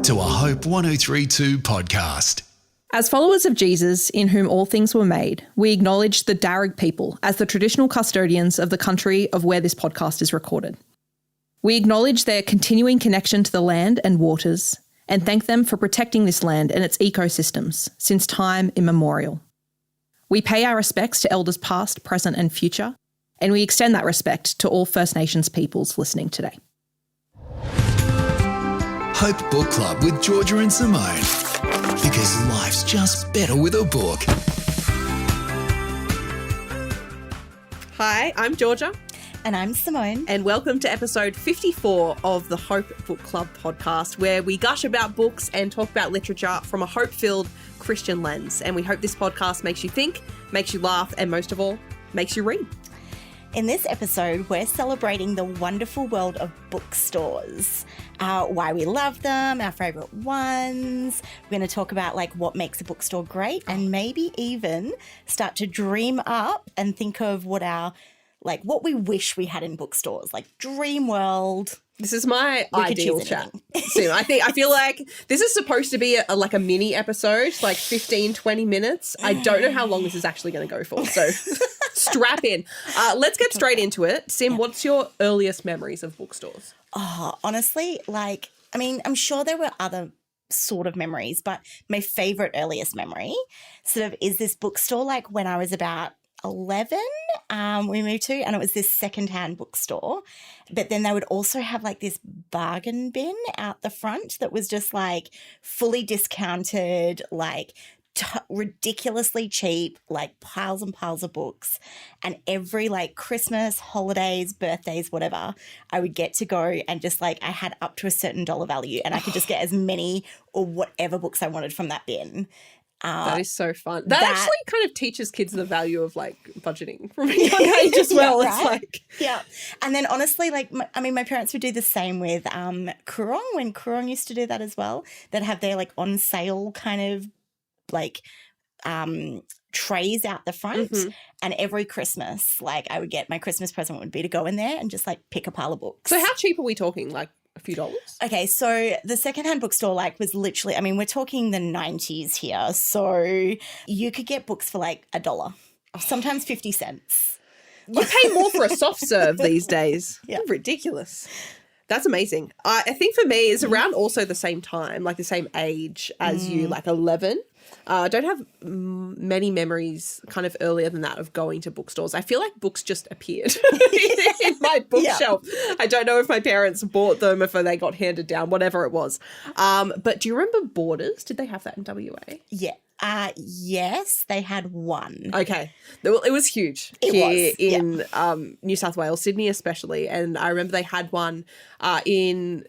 to a Hope 1032 podcast. As followers of Jesus, in whom all things were made, we acknowledge the Darug people as the traditional custodians of the country of where this podcast is recorded. We acknowledge their continuing connection to the land and waters and thank them for protecting this land and its ecosystems since time immemorial. We pay our respects to elders past, present and future, and we extend that respect to all First Nations peoples listening today. Hope Book Club with Georgia and Simone. Because life's just better with a book. Hi, I'm Georgia. And I'm Simone. And welcome to episode 54 of the Hope Book Club podcast, where we gush about books and talk about literature from a hope-filled Christian lens. And we hope this podcast makes you think, makes you laugh, and most of all, makes you read. In this episode, we're celebrating the wonderful world of bookstores, why we love them, our favourite ones. We're going to talk about what makes a bookstore great, and maybe even start to dream up and think of what what we wish we had in bookstores, like dream world. This is my ideal chat. I feel like this is supposed to be a mini episode, 15, 20 minutes. I don't know how long this is actually going to go for, so strap in. Let's get straight into it. Sim, what's your earliest memories of bookstores? Oh, honestly, I'm sure there were other sort of memories, but my favourite earliest memory sort of is this bookstore, when I was about 11, we moved to, and it was this secondhand bookstore. But then they would also have this bargain bin out the front that was just fully discounted, ridiculously cheap, piles and piles of books. And every Christmas, holidays, birthdays, whatever, I would get to go and just I had up to a certain dollar value, and I could just get as many or whatever books I wanted from that bin. That is so fun. That actually kind of teaches kids the value of budgeting from a young age as well. Yeah, right? It's yeah. And then honestly, my parents would do the same with Kurong, when Kurong used to do that as well. They'd have their on sale kind of trays out the front. Mm-hmm. And every Christmas, I would get, my Christmas present would be to go in there and just pick a pile of books. So how cheap are we talking? A few dollars? Okay, so the secondhand bookstore was literally, we're talking the 90s here. So you could get books for $1, sometimes 50 cents. You pay more for a soft serve these days. Yeah. Ridiculous. That's amazing. I think for me, it's around also the same time, the same age as you, 11. I don't have many memories kind of earlier than that of going to bookstores. I feel like books just appeared in my bookshelf. Yeah. I don't know if my parents bought them, if they got handed down, whatever it was. But do you remember Borders? Did they have that in WA? Yeah. Yes, they had one. Okay. Well, it was huge in New South Wales, Sydney especially. And I remember they had one in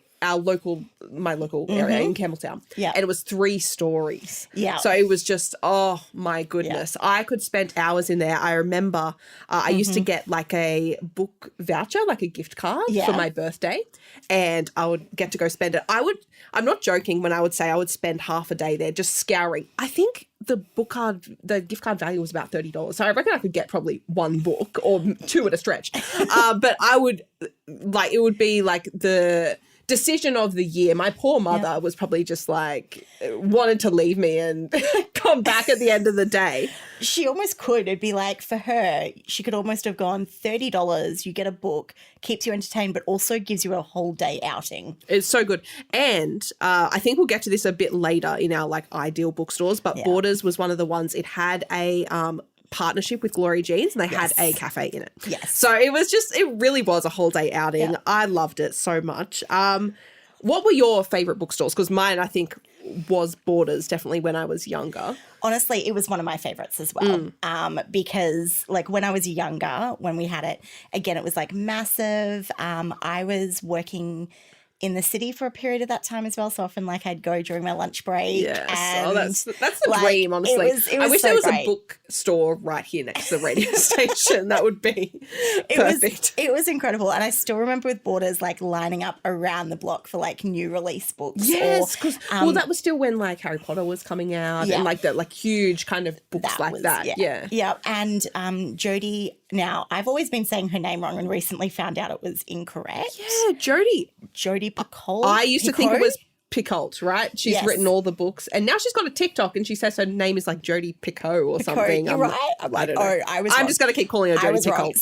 my local area in Campbelltown. Yeah. And it was 3 stories. Yeah. So it was just, oh my goodness. Yeah. I could spend hours in there. I remember I used to get a book voucher, a gift card for my birthday, and I would get to go spend it. I'm not joking when I would say I would spend half a day there just scouring. I think the gift card value was about $30. So I reckon I could get probably 1 book or 2 at a stretch. But I would, it would be the decision of the year. My poor mother was probably just wanted to leave me and come back at the end of the day. She almost could. It'd be for her, she could almost have gone $30, you get a book, keeps you entertained, but also gives you a whole day outing. It's so good. And I think we'll get to this a bit later in our ideal bookstores, but Borders was one of the ones. It had a partnership with Glory Jeans, and they had a cafe in it. Yes. So it really was a whole day outing. Yeah. I loved it so much. What were your favourite bookstores? Because mine, I think, was Borders, definitely when I was younger. Honestly, it was one of my favourites as well. Because when I was younger, when we had it, again, it was massive. I was working in the city for a period of that time as well. So often I'd go during my lunch break. Yes. And, that's the dream, honestly. It was I wish so there was great. a bookstore right here next to the radio station. That would be perfect. It was incredible. And I still remember with Borders lining up around the block for new release books. Yes, because that was still when Harry Potter was coming out and the huge kind of books that. Yeah. Yeah. And Jodie, now I've always been saying her name wrong and recently found out it was incorrect. Yeah, Jodie Picoult. I used to think it was Picoult, right? She's written all the books, and now she's got a TikTok, and she says her name is like Jodie Picot or something. You're right. I don't know. I'm just going to keep calling her Jodie Picoult.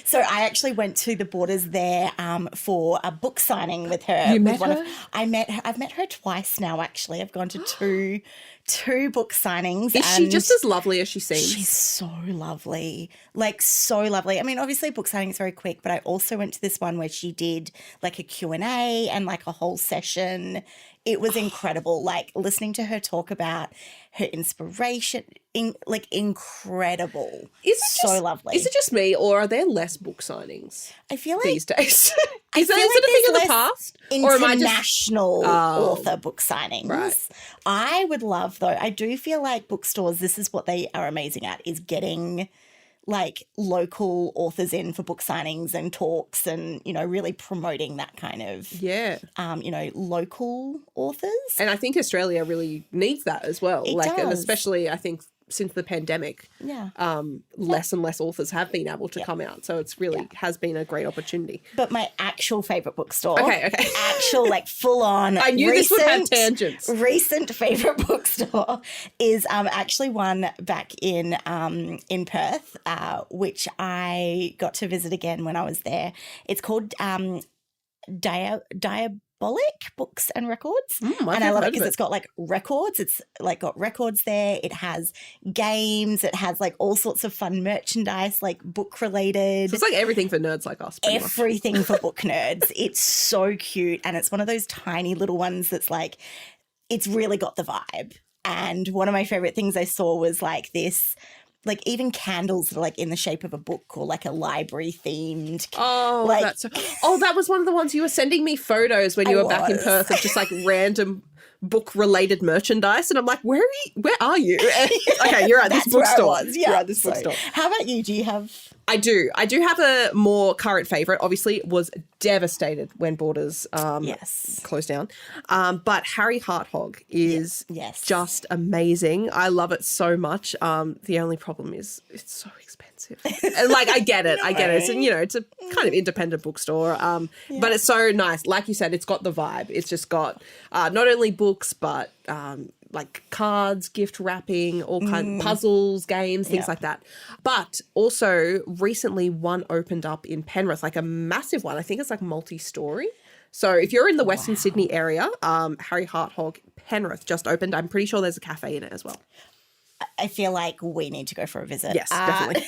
So I actually went to the Borders there for a book signing with her. You met her? I've met her twice now. Actually, I've gone to two book signings. Is she just as lovely as she seems? She's so lovely, like so lovely. I mean, obviously book signing is very quick, but I also went to this one where she did like a Q&A and like a whole session. It was incredible. Like listening to her talk about her inspiration, incredible. So lovely. Is it just me, or are there less book signings? I feel like these days. Is it a thing of the past? Or am I international author book signings? Right. I would love, though, I do feel like bookstores, this is what they are amazing at, is getting like local authors in for book signings and talks and, you know, really promoting that kind of, local authors. And I think Australia really needs that as well. It does. And especially I think since the pandemic, less and less authors have been able to come out. So it's really has been a great opportunity. But my actual favourite bookstore. Okay. Actual, like, full-on. I knew this would have tangents. Recent favourite bookstore is actually one back in Perth, which I got to visit again when I was there. It's called Diabolic Books and Records. And I love it because it's got like records. It's like got records there. It has games. It has like all sorts of fun merchandise, like book related. So it's like everything for nerds like us. Everything for book nerds. It's so cute. And it's one of those tiny little ones that's like, it's really got the vibe. And one of my favorite things I saw was like this, like even candles that are like in the shape of a book or like a library themed. That was one of the ones you were sending me photos when you were back in Perth of just like random book related merchandise, and I'm like, where are you? And, okay, you're at this bookstore. You're at this bookstore. How about you? Do you have? I do have a more current favorite. Obviously, was devastated when Borders closed down. But Harry Harthog is just amazing. I love it so much. The only problem is it's so expensive. And like I get it. And it's a kind of independent bookstore. But it's so nice. Like you said, it's got the vibe. It's just got not only books but like cards, gift wrapping, all kinds of puzzles, games, things like that. But also recently one opened up in Penrith, like a massive one. I think it's like multi-story. So if you're in the Western Sydney area, Harry Harthog Penrith just opened. I'm pretty sure there's a cafe in it as well. I feel like we need to go for a visit. Yes, definitely.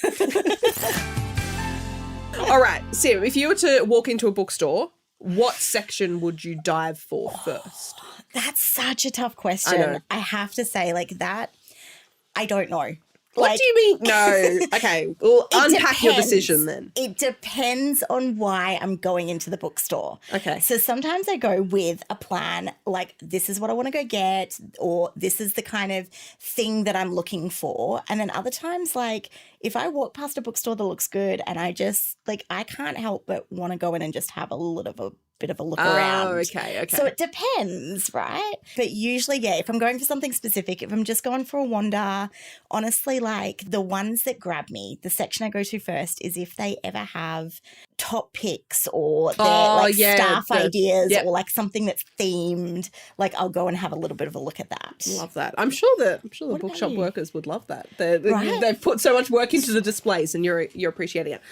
All right, Sim, if you were to walk into a bookstore, what section would you dive for first? That's such a tough question. I have to say, like that, I don't know. What do you mean? No. Okay, we'll unpack your decision then. It depends on why I'm going into the bookstore. Okay. So sometimes I go with a plan, like this is what I want to go get, or this is the kind of thing that I'm looking for. And then other times, like if I walk past a bookstore that looks good and I just, like, I can't help but want to go in and just have a bit of a look around. Oh, okay. So it depends, right? But usually, if I'm going for something specific, if I'm just going for a wander, honestly, like the ones that grab me, the section I go to first is if they ever have top picks or their staff ideas or like something that's themed, like I'll go and have a little bit of a look at that. Love that. I'm sure the bookshop workers would love that. They've put so much work into the displays and you're appreciating it.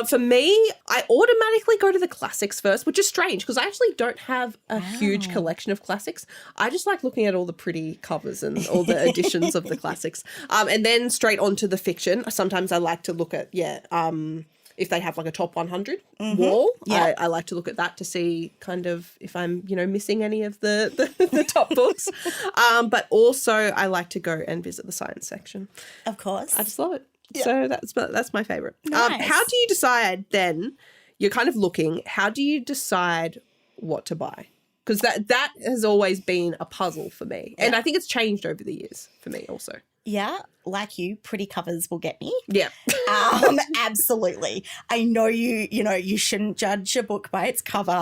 For me, I automatically go to the classics first, which is strange because I actually don't have a huge collection of classics. I just like looking at all the pretty covers and all the editions of the classics. And then straight on to the fiction. Sometimes I like to look at, if they have like a top 100 wall, I like to look at that to see kind of if I'm, missing any of the top books. But also I like to go and visit the science section. Of course. I just love it. Yeah. So that's my favourite. Nice. How do you decide then, you're kind of looking, how do you decide what to buy? Because that has always been a puzzle for me. And I think it's changed over the years for me also. Yeah, like you, pretty covers will get me. Yeah. Absolutely. I know you shouldn't judge a book by its cover,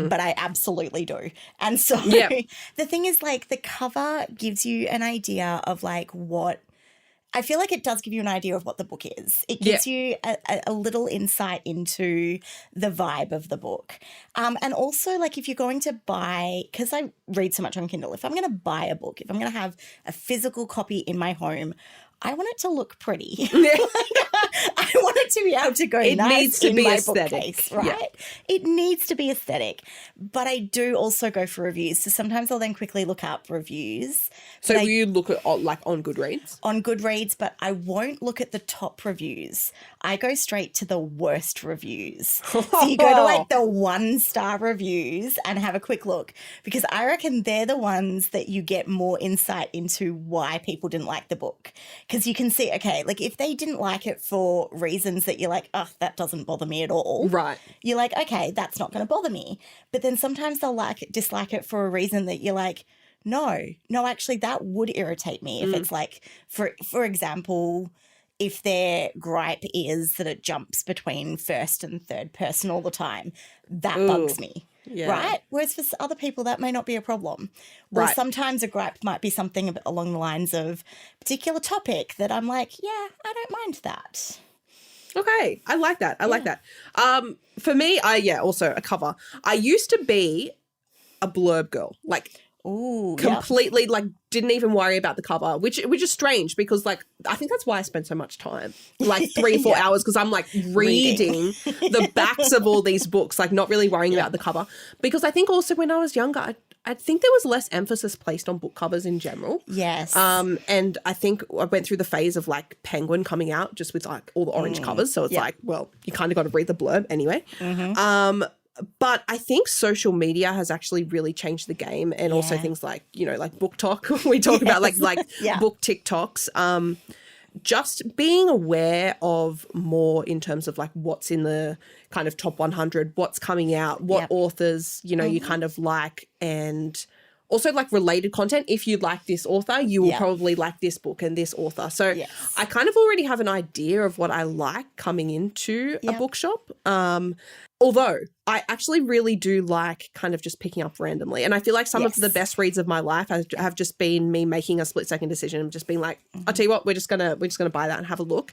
but I absolutely do. And so the thing is, like, the cover gives you an idea of like what I feel like it does give you an idea of what the book is. It gives you a little insight into the vibe of the book. And also, like, if you're going to buy, because I read so much on Kindle, if I'm going to buy a book, if I'm going to have a physical copy in my home, I want it to look pretty. I want it to be able to go it nice needs to in be my aesthetic, bookcase, right? It needs to be aesthetic. But I do also go for reviews. So sometimes I'll then quickly look up reviews. So will you look at like on Goodreads? On Goodreads, but I won't look at the top reviews. I go straight to the worst reviews. So you go to like the 1-star reviews and have a quick look, because I reckon they're the ones that you get more insight into why people didn't like the book. Because you can see, okay, like if they didn't like it for reasons that you're like, oh, that doesn't bother me at all. Right. You're like, okay, that's not going to bother me. But then sometimes they'll dislike it for a reason that you're like, no, actually that would irritate me. If it's like, for example, if their gripe is that it jumps between first and third person all the time, that bugs me. Yeah. Right? Whereas for other people, that may not be a problem. Or sometimes a gripe might be something along the lines of a particular topic that I'm like, yeah, I don't mind that. Okay. I like that. I like that. For me, also a cover. I used to be a blurb girl. Like, completely didn't even worry about the cover, which is strange because like I think that's why I spend so much time, like 3-4 hours, because I'm like reading the backs of all these books, like not really worrying about the cover. Because I think also when I was younger, I think there was less emphasis placed on book covers in general. Yes. And I think I went through the phase of like Penguin coming out just with like all the orange covers. So it's like, well, you kind of got to read the blurb anyway. But I think social media has actually really changed the game, and also things like, you know, like Book Talk. We talk about like book TikToks. Just being aware of more in terms of like what's in the kind of top 100, what's coming out, what authors, you know, you kind of like, and also like related content. If you like this author, you will probably like this book and this author. So I kind of already have an idea of what I like coming into a bookshop. Although I actually really do like kind of just picking up randomly. And I feel like some of the best reads of my life have just been me making a split-second decision and just being like, I'll tell you what, we're just gonna buy that and have a look.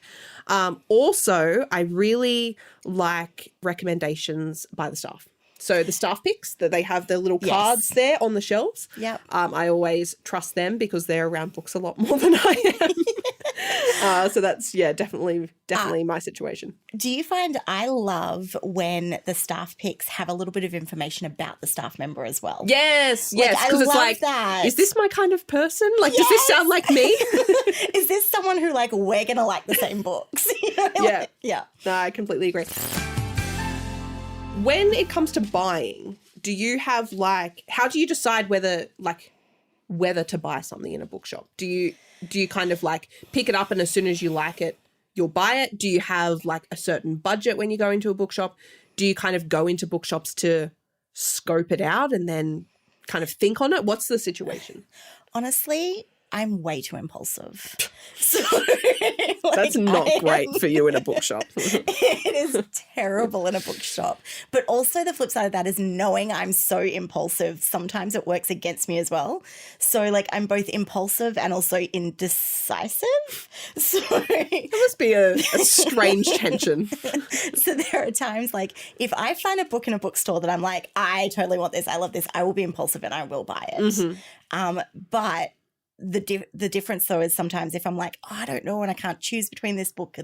Also, I really like recommendations by the staff. So the staff picks, that they have the little cards there on the shelves. Yep. I always trust them because they're around books a lot more than I am. So that's, definitely my situation. Do you find I love when the staff picks have a little bit of information about the staff member as well? Yes, because it's like, that. Is this my kind of person? Like, does this sound like me? Is this someone who like we're going to like the same books? You know? No, I completely agree. When it comes to buying, do you have how do you decide whether to buy something in a bookshop? Do you kind of like pick it up and as soon as you like it, you'll buy it? Do you have like a certain budget when you go into a bookshop? Do you kind of go into bookshops to scope it out and then kind of think on it? What's the situation? Honestly, I'm way too impulsive. So, that's not great for you in a bookshop. It is terrible in a bookshop. But also the flip side of that is knowing I'm so impulsive, sometimes it works against me as well. So like I'm both impulsive and also indecisive. So it must be a strange tension. So there are times like if I find a book in a bookstore that I'm like, I totally want this, I love this, I will be impulsive and I will buy it. But the difference though is sometimes if I'm like, I don't know and I can't choose between this book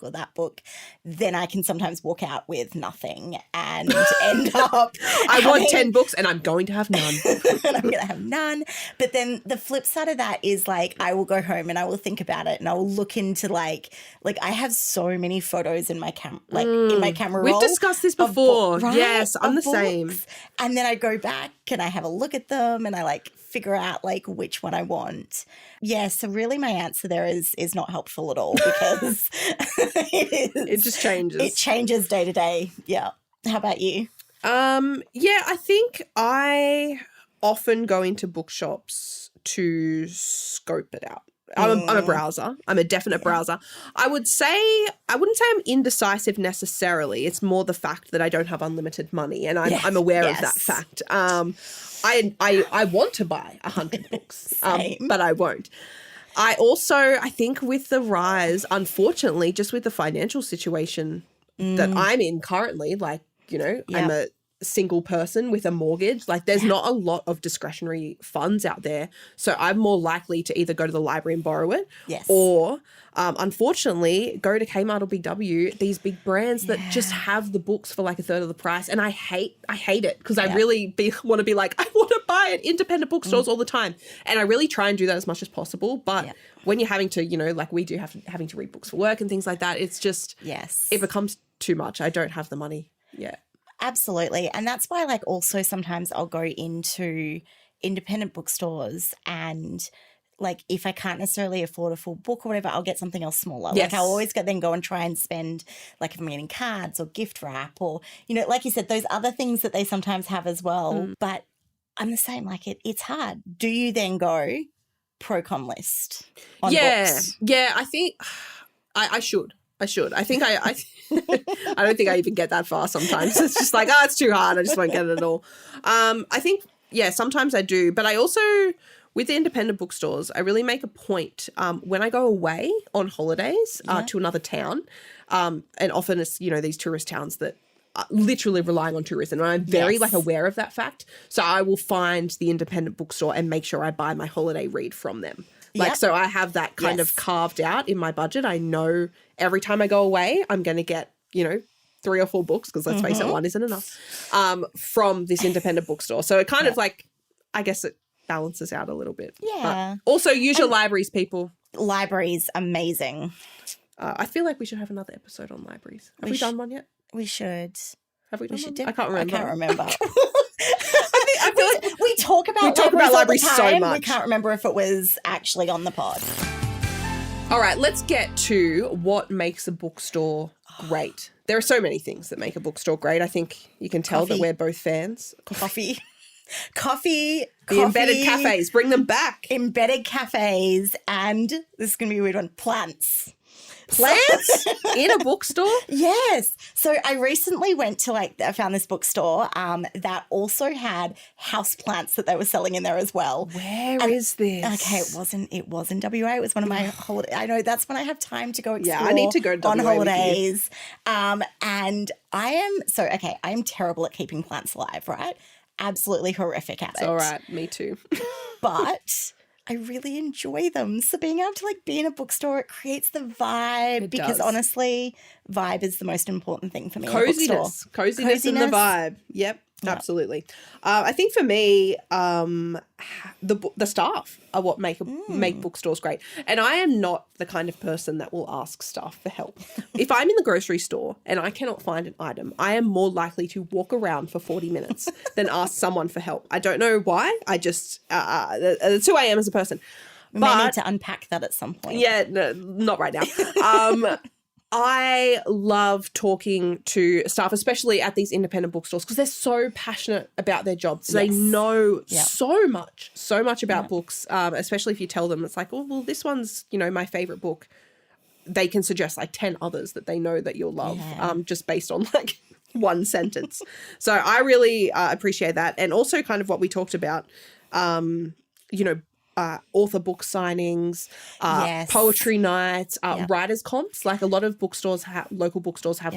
or that book, then I can sometimes walk out with nothing and end up I want 10 books and I'm going to have none. And I'm going to have none. But then the flip side of that is like I will go home and I will think about it and I will look into like I have so many photos in my in my camera roll. We've discussed this before. Right? Yes, I'm the same. And then I go back and I have a look at them and I like figure out like which one I want. Yeah, so really my answer there is not helpful at all because it just changes. It changes day to day. Yeah. How about you? I think I often go into bookshops to scope it out. I'm a browser. I'm a definite browser. I wouldn't say I'm indecisive necessarily. It's more the fact that I don't have unlimited money and I'm aware of that fact. I want to buy 100 books, but I won't. I think with the rise, unfortunately, just with the financial situation that I'm in currently, like, you know, I'm a single person with a mortgage, like there's not a lot of discretionary funds out there. So I'm more likely to either go to the library and borrow it or unfortunately go to Kmart or Big W, these big brands that just have the books for like a third of the price. And I hate it because I really want to be like, I want to buy at independent bookstores all the time. And I really try and do that as much as possible. But when you're having to, you know, like we do having to read books for work and things like that, it's just, it becomes too much. I don't have the money yet. Absolutely. And that's why, like, also sometimes I'll go into independent bookstores and, like, if I can't necessarily afford a full book or whatever, I'll get something else smaller. Yes. Like, I'll always then go and try and spend, like, if I'm getting cards or gift wrap or, you know, like you said, those other things that they sometimes have as well. But I'm the same. Like, it's hard. Do you then go pro-con list on books? Yeah, I think I should. I think I I don't think I even get that far sometimes. It's just like, it's too hard. I just won't get it at all. I think, sometimes I do. But I also, with the independent bookstores, I really make a point when I go away on holidays to another town, and often it's, you know, these tourist towns that are literally relying on tourism. And I'm very like aware of that fact. So I will find the independent bookstore and make sure I buy my holiday read from them. Like, so I have that kind of carved out in my budget. I know every time I go away, I'm going to get, you know, 3 or 4 books, because let's face it, one isn't enough, from this independent bookstore. So it kind of like, I guess it balances out a little bit. Yeah. But also use your libraries, people. Libraries, amazing. I feel like we should have another episode on libraries. Have we done one yet? We should. Have we done one? Do- I can't remember. I can't remember. I feel like we talk about libraries so much. We can't remember if it was actually on the pod. All right, let's get to what makes a bookstore great. There are so many things that make a bookstore great. I think you can tell that we're both fans. Coffee. The embedded cafes, bring them back. Embedded cafes, and this is going to be a weird one, plants. Plants in a bookstore? Yes. So I recently went to I found this bookstore that also had house plants that they were selling in there as well. Where is this? Okay, it was in WA. It was one of my holidays. I know that's when I have time to go explore. Yeah, I need to go to WA on holidays. And I am terrible at keeping plants alive, right? Absolutely horrific at it. All right, me too. But I really enjoy them. So being able to be in a bookstore, it creates the vibe. It because does. honestly, vibe is the most important thing for me. Coziness and the vibe. Yep. Absolutely. I think for me, the staff are what make bookstores great. And I am not the kind of person that will ask staff for help. If I'm in the grocery store and I cannot find an item, I am more likely to walk around for 40 minutes than ask someone for help. I don't know why. I just, that's who I am as a person. We may need to unpack that at some point. Yeah, no, not right now. I love talking to staff, especially at these independent bookstores, because they're so passionate about their jobs. They know so much about books, especially if you tell them, it's like, oh, well, this one's, my favorite book. They can suggest 10 others that they know that you'll love, just based on one sentence. So I really appreciate that. And also kind of what we talked about, author book signings, poetry nights, writers comps. A lot of bookstores local bookstores have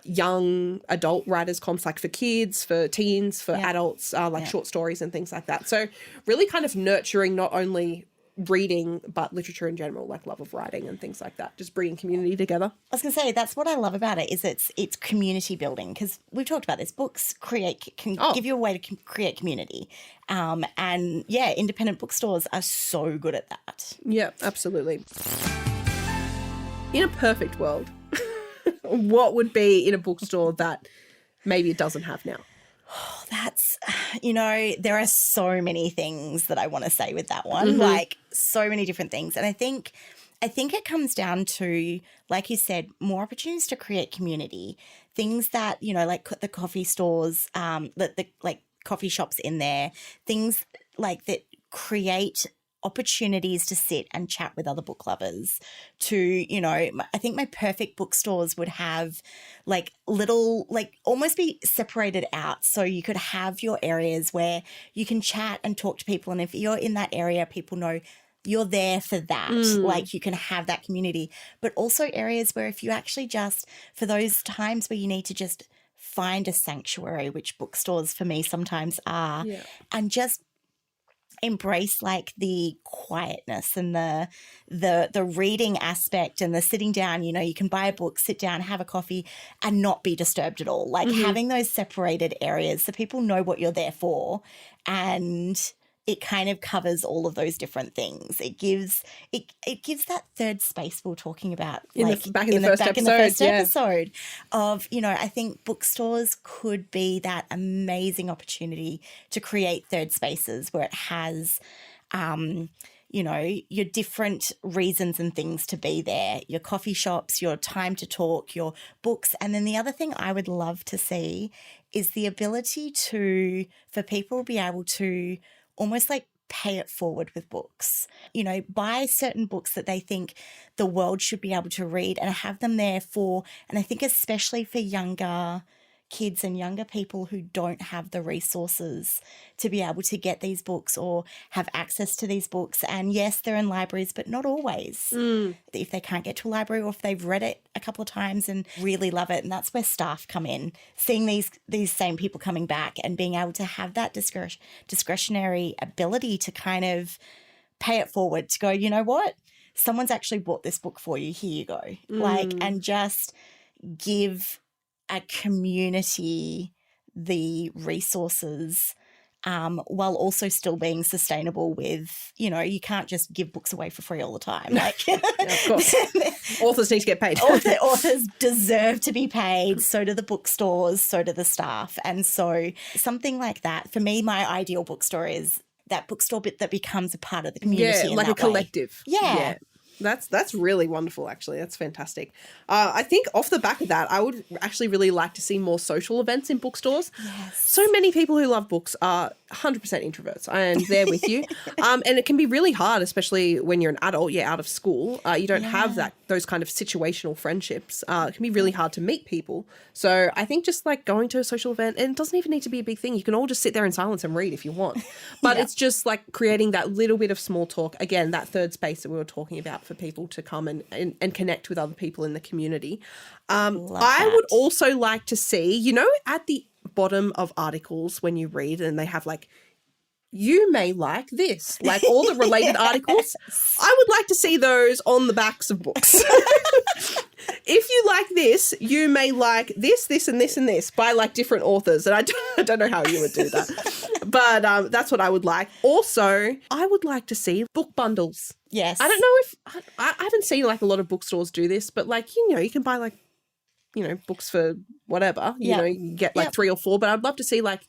young adult writers comps, for kids, for teens, for adults, short stories and things like that. So really kind of nurturing not only reading but literature in general, love of writing and things like that, just bringing community together. I was going to say, that's what I love about it, is it's community building, because we've talked about this. Books can give you a way to create community. Independent bookstores are so good at that. Yeah, absolutely. In a perfect world, what would be in a bookstore that maybe it doesn't have now? That's, there are so many things that I want to say with that one, so many different things. And I think it comes down to, like you said, more opportunities to create community, things that, the coffee stores, the coffee shops in there, things that create opportunities to sit and chat with other book lovers. I think my perfect bookstores would have little, almost be separated out, so you could have your areas where you can chat and talk to people, and if you're in that area, people know you're there for that. Like you can have that community, but also areas where if you actually just, for those times where you need to just find a sanctuary, which bookstores for me sometimes are, and just embrace like the quietness and the reading aspect and the sitting down, you know, you can buy a book, sit down, have a coffee and not be disturbed at all. Like having those separated areas so people know what you're there for, and it kind of covers all of those different things. It gives that third space we were talking about in the first episode of, you know, I think bookstores could be that amazing opportunity to create third spaces where it has you know, your different reasons and things to be there, your coffee shops, your time to talk, your books. And then the other thing I would love to see is the ability for people to be able to almost like pay it forward with books, you know, buy certain books that they think the world should be able to read and have them there for, and I think especially for younger kids and younger people who don't have the resources to be able to get these books or have access to these books. And yes, they're in libraries, but not always. If they can't get to a library or if they've read it a couple of times and really love it. And that's where staff come in, seeing these same people coming back and being able to have that discretionary ability to kind of pay it forward, to go, you know what? Someone's actually bought this book for you. Here you go. Like, and just give a community the resources while also still being sustainable with, you know, you can't just give books away for free all the time. Like, of course. Authors need to get paid. Authors deserve to be paid. So do the bookstores, so do the staff. And so something like that, for me, my ideal bookstore is that bookstore bit that becomes a part of the community. Yeah, like a collective. Yeah. That's really wonderful, actually. That's fantastic. I think off the back of that, I would actually really like to see more social events in bookstores. Yes. So many people who love books are 100% introverts. I am there with you. And it can be really hard, especially when you're an adult, out of school. You don't have those kind of situational friendships. It can be really hard to meet people. So I think just like going to a social event, and it doesn't even need to be a big thing. You can all just sit there in silence and read if you want. But it's just like creating that little bit of small talk. Again, that third space that we were talking about for people to come and connect with other people in the community. I would also like to see, you know, at the bottom of articles when you read and they have like, you may like this, like all the related articles. I would like to see those on the backs of books. If you like this, you may like this, this, and this, and this by like different authors. And I don't know how you would do that. But that's what I would like. Also, I would like to see book bundles. Yes. I don't know if I haven't seen like a lot of bookstores do this, but like, you know, you can buy like, you know, books for whatever, you know, you get like 3 or 4, but I'd love to see like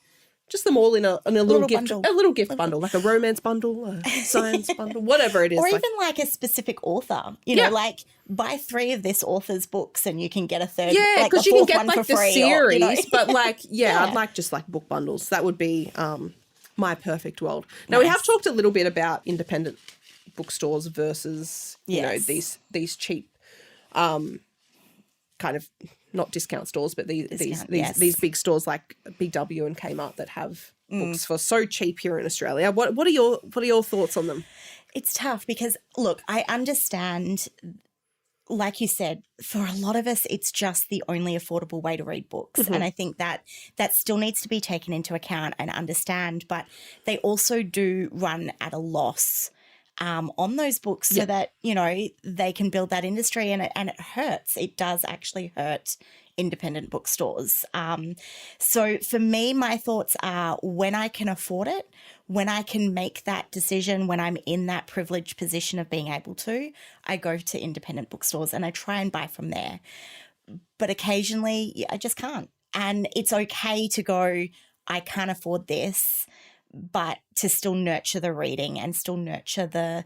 just them all in a little gift bundle. A little gift bundle, like a romance bundle, a science bundle, whatever it is. Or even like a specific author, you know, like buy 3 of this author's books and you can get a third, like because you can get like the free, series, or, you know. but like, I'd like just like book bundles. That would be my perfect world. Now we have talked a little bit about independent bookstores versus, you know, these cheap kind of not discount stores, but these big stores like Big W and Kmart that have books for so cheap here in Australia. What are your thoughts on them? It's tough because look, I understand, like you said, for a lot of us, it's just the only affordable way to read books. And I think that still needs to be taken into account and understand, but they also do run at a loss on those books so that, you know, they can build that industry, and it hurts. It does actually hurt independent bookstores. So for me, my thoughts are when I can afford it, when I can make that decision, when I'm in that privileged position of being able to, I go to independent bookstores and I try and buy from there. But occasionally I just can't. And it's okay to go, I can't afford this, but to still nurture the reading and still nurture the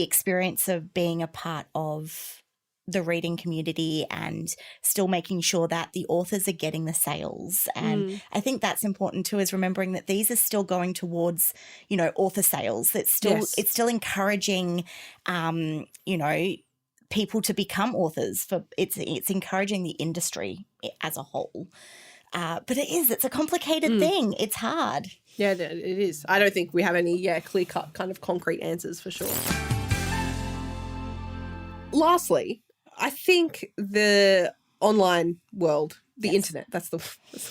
experience of being a part of the reading community and still making sure that the authors are getting the sales. And I think that's important too, is remembering that these are still going towards, you know, author sales. It's still encouraging, you know, people to become authors. It's encouraging the industry as a whole. But it's a complicated thing. It's hard. Yeah, it is. I don't think we have any clear-cut kind of concrete answers for sure. lastly, I think the online world, the internet, that's the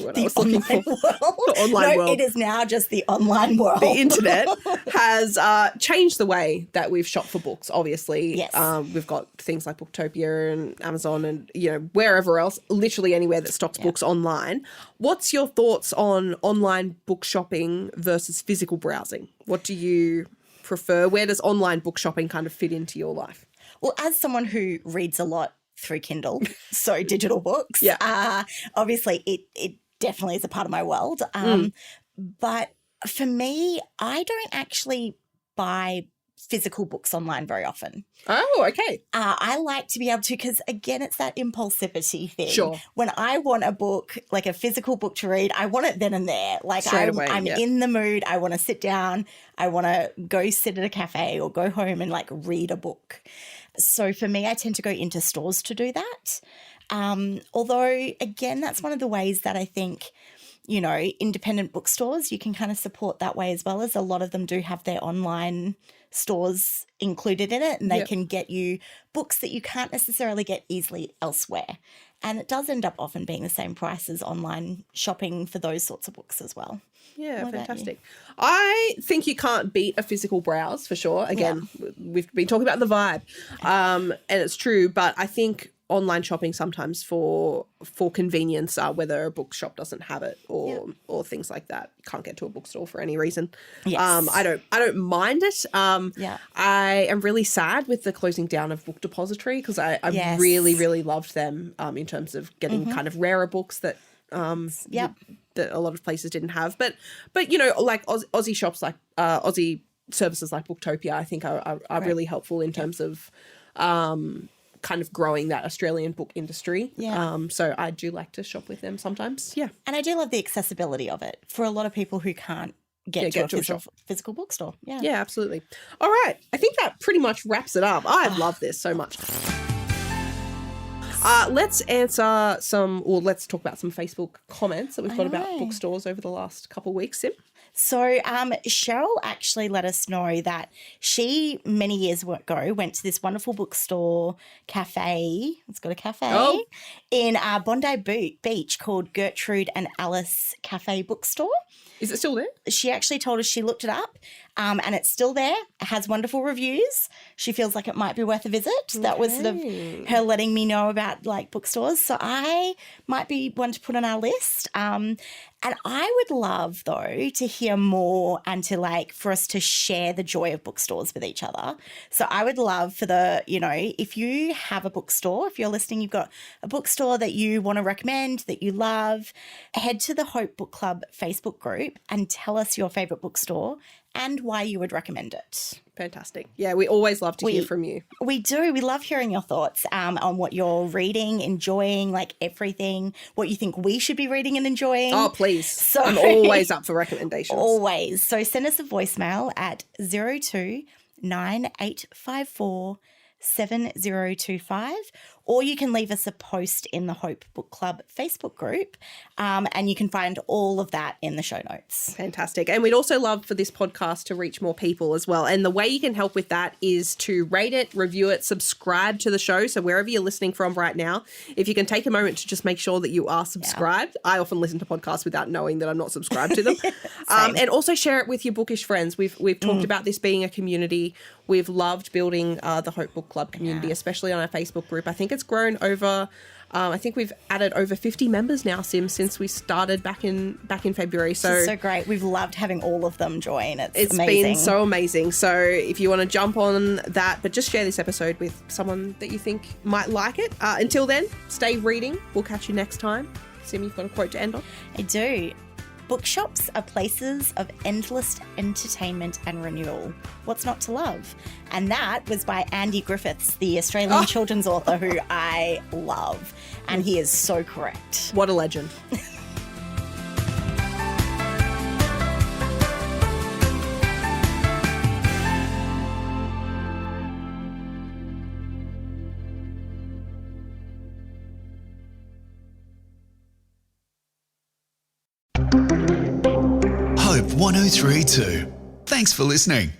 word I was looking for. The online world. It is now just the online world. The internet has changed the way that we've shopped for books, obviously. Yes. We've got things like Booktopia and Amazon and, wherever else, literally anywhere that stocks books online. What's your thoughts on online book shopping versus physical browsing? What do you prefer? Where does online book shopping kind of fit into your life? Well, as someone who reads a lot through Kindle, so digital books, obviously it definitely is a part of my world. But for me, I don't actually buy physical books online very often. Oh, okay. I like to be able to, because again, it's that impulsivity thing. Sure. When I want a book, like a physical book to read, I want it then and there. Like Straight away, I'm in the mood. I want to sit down. I want to go sit at a cafe or go home and like read a book. So for me, I tend to go into stores to do that. Although, again, that's one of the ways that I think, independent bookstores, you can kind of support that way as well, as a lot of them do have their online stores included in it, and they can get you books that you can't necessarily get easily elsewhere. And it does end up often being the same price as online shopping for those sorts of books as well. Yeah, fantastic. I think you can't beat a physical browse for sure. Again, we've been talking about the vibe, and it's true. But I think online shopping sometimes for convenience, whether a bookshop doesn't have it or things like that, you can't get to a bookstore for any reason. Yes. I don't mind it. I am really sad with the closing down of Book Depository, because I really, really loved them in terms of getting kind of rarer books that that a lot of places didn't have. But like Aussie shops, like Aussie services like Booktopia, I think are really helpful in terms of kind of growing that Australian book industry. So I do like to shop with them sometimes. Yeah. And I do love the accessibility of it for a lot of people who can't get to a physical bookstore. Yeah. Yeah, absolutely. All right. I think that pretty much wraps it up. I love this so much. Let's talk about some Facebook comments that we've got about bookstores over the last couple of weeks, Sim. So Cheryl actually let us know that she, many years ago, went to this wonderful bookstore cafe. It's got a cafe in Bondi Beach called Gertrude and Alice Cafe Bookstore. Is it still there? She actually told us she looked it up and it's still there. It has wonderful reviews. She feels like it might be worth a visit. Okay. That was sort of her letting me know about like bookstores. So I might be one to put on our list. And I would love, though, to hear more and for us to share the joy of bookstores with each other. So I would love for if you have a bookstore, if you're listening, you've got a bookstore that you want to recommend, that you love, head to the Hope Book Club Facebook group and tell us your favourite bookstore and why you would recommend it. Fantastic. Yeah, we always love to hear from you. We do. We love hearing your thoughts on what you're reading, enjoying, everything, what you think we should be reading and enjoying. Oh, please. So, I'm always up for recommendations. Always. So send us a voicemail at 029854 7025, or you can leave us a post in the Hope Book Club Facebook group, and you can find all of that in the show notes. Fantastic. And we'd also love for this podcast to reach more people as well. And the way you can help with that is to rate it, review it, subscribe to the show. So wherever you're listening from right now, if you can take a moment to just make sure that you are subscribed. I often listen to podcasts without knowing that I'm not subscribed to them. And also share it with your bookish friends. We've talked about this being a community. We've loved building the Hope Book Club community, especially on our Facebook group. I think it's grown over, I think we've added over 50 members now, Sim, since we started back in February. So great. We've loved having all of them join. It's amazing. Been so amazing. So if you want to jump on that, but just share this episode with someone that you think might like it. Until then, stay reading. We'll catch you next time. Sim, you've got a quote to end on? I do. Bookshops are places of endless entertainment and renewal. What's not to love? And that was by Andy Griffiths, the Australian children's author who I love. And he is so correct. What a legend. Hope 1032. Thanks for listening.